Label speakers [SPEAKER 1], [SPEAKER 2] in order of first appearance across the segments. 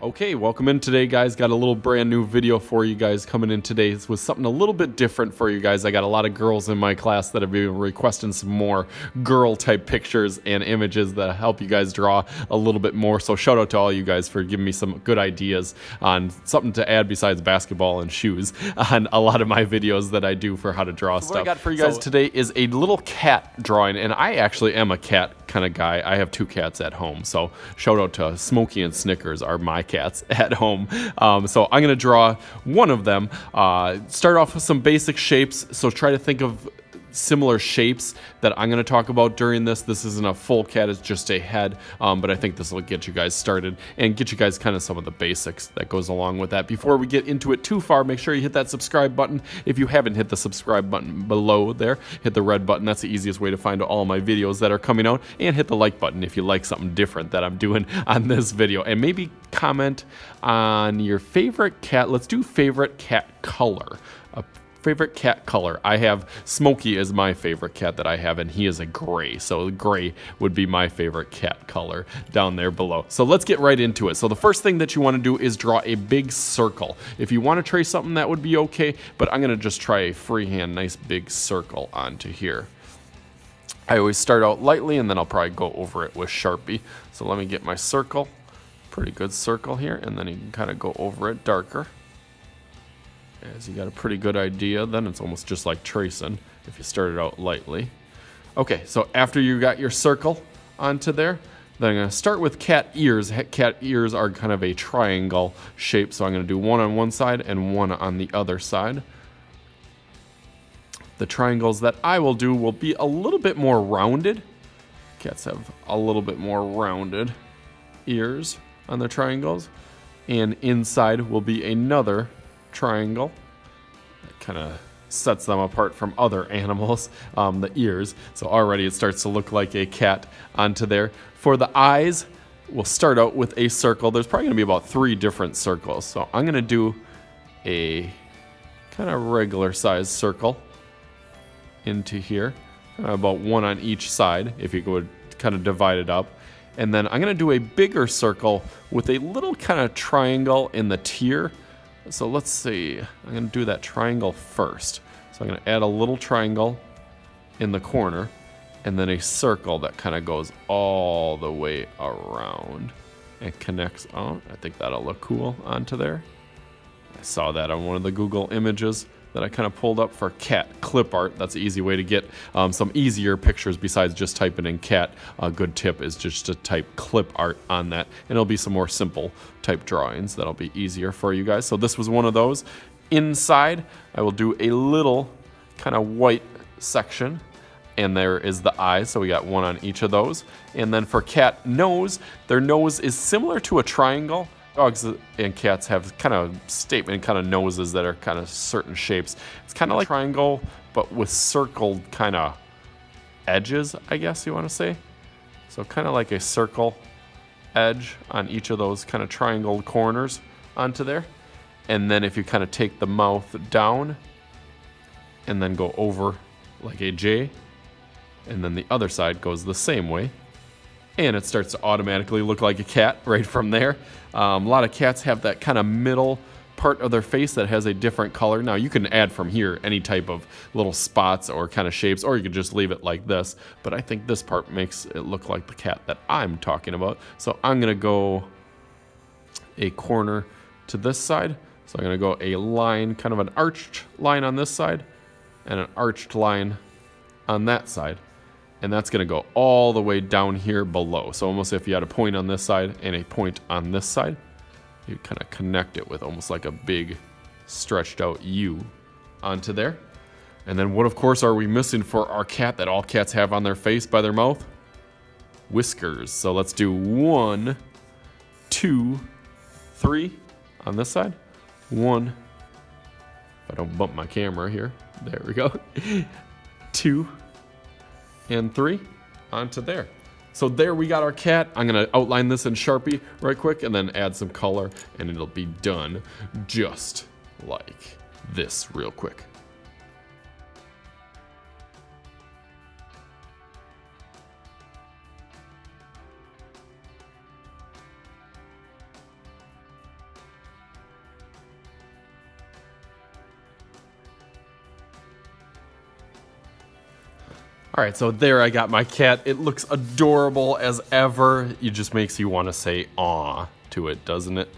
[SPEAKER 1] Okay, welcome in today, guys. Got a little brand new video for you guys coming in today. This was something a little bit different for you guys. I got a lot of girls in my class that have been requesting some more girl type pictures and images that help you guys draw a little bit more. So shout out to all you guys for giving me some good ideas on something to add besides basketball and shoes on a lot of my videos that I do for how to draw stuff. What I got for you guys today is a little cat drawing, and I actually am a cat kind of guy. I have two cats at home, so shout out to Smokey and Snickers are my cats at home. So I'm gonna draw one of them. Start off with some basic shapes, so try to think of similar shapes that I'm going to talk about during this. This isn't a full cat, it's just a head, but I think this will get you guys started and get you guys kind of some of the basics that goes along with that. Before we get into it too far, make sure you hit that subscribe button. If you haven't hit the subscribe button below there, hit the red button. That's the easiest way to find all my videos that are coming out, and hit the like button if you like something different that I'm doing on this video, and maybe comment on your favorite cat. Let's do favorite cat color. Favorite cat color. I have Smokey as my favorite cat that I have, and he is a gray. So gray would be my favorite cat color down there below. So let's get right into it. So the first thing that you want to do is draw a big circle. If you want to trace something, that would be okay, but I'm going to just try a freehand nice big circle onto here. I always start out lightly, and then I'll probably go over it with Sharpie. So let me get my circle. Pretty good circle here, and then you can kind of go over it darker. As you got a pretty good idea, then it's almost just like tracing if you started out lightly. Okay, so after you got your circle onto there, then I'm going to start with cat ears. Cat ears are kind of a triangle shape, so I'm going to do one on one side and one on the other side. The triangles that I will do will be a little bit more rounded. Cats have a little bit more rounded ears on their triangles, and inside will be another triangle. That kind of sets them apart from other animals, the ears. So already it starts to look like a cat onto there. For the eyes, we'll start out with a circle. There's probably going to be about 3 different circles. So I'm going to do a kind of regular size circle into here, about one on each side if you go kind of divide it up. And then I'm going to do a bigger circle with a little kind of triangle in the tier. So let's see, I'm going to do that triangle first. So I'm going to add a little triangle in the corner, and then a circle that kind of goes all the way around and connects. Oh, I think that'll look cool onto there. I saw that on one of the Google images that I kind of pulled up for cat clip art. That's an easy way to get some easier pictures besides just typing in cat. A good tip is just to type clip art on that, and it'll be some more simple type drawings that'll be easier for you guys. So this was one of those. Inside, I will do a little kind of white section, and there is the eyes, so we got one on each of those. And then for cat nose, their nose is similar to a triangle. Dogs and cats have kind of statement kind of noses that are kind of certain shapes. It's kind of like a triangle, but with circled kind of edges, I guess you want to say. So kind of like a circle edge on each of those kind of triangle corners onto there. And then if you kind of take the mouth down and then go over like a J, and then the other side goes the same way, and it starts to automatically look like a cat right from there. A lot of cats have that kind of middle part of their face that has a different color. Now you can add from here any type of little spots or kind of shapes, or you could just leave it like this, but I think this part makes it look like the cat that I'm talking about. So I'm gonna go a corner to this side. So I'm gonna go a line, kind of an arched line on this side and an arched line on that side. And that's going to go all the way down here below. So almost if you had a point on this side and a point on this side, you kind of connect it with almost like a big stretched out U onto there. And then what, of course, are we missing for our cat that all cats have on their face by their mouth? Whiskers. So let's do 1, 2, 3 on this side. 1. If I don't bump my camera here. There we go. 2. And 3 onto there. So there we got our cat. I'm gonna outline this in Sharpie right quick and then add some color, and it'll be done just like this real quick. All right, so there I got my cat. It looks adorable as ever. It just makes you want to say "aw" to it, doesn't it?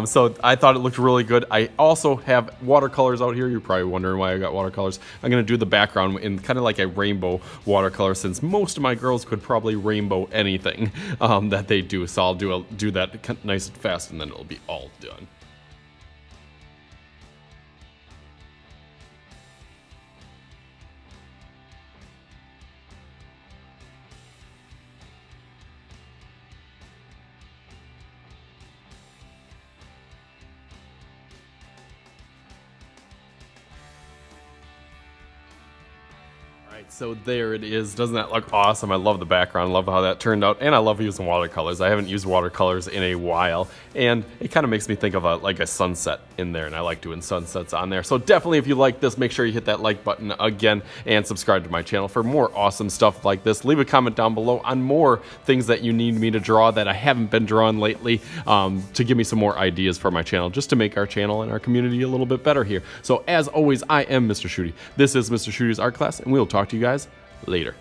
[SPEAKER 1] So I thought it looked really good. I also have watercolors out here. You're probably wondering why I got watercolors. I'm gonna do the background in kind of like a rainbow watercolor, since most of my girls could probably rainbow anything that they do. So I'll do that nice and fast, and then it'll be all done. Right, so there it is. Doesn't that look awesome? I love the background. I love how that turned out, and I love using watercolors. I haven't used watercolors in a while, and it kind of makes me think of like a sunset in there, and I like doing sunsets on there. So definitely, if you like this, make sure you hit that like button again and subscribe to my channel for more awesome stuff like this. Leave a comment down below on more things that you need me to draw that I haven't been drawing lately, to give me some more ideas for my channel, just to make our channel and our community a little bit better here. So as always, I am Mr. Shooty. This is Mr. Shooty's Art Class, and we'll talk to you guys later.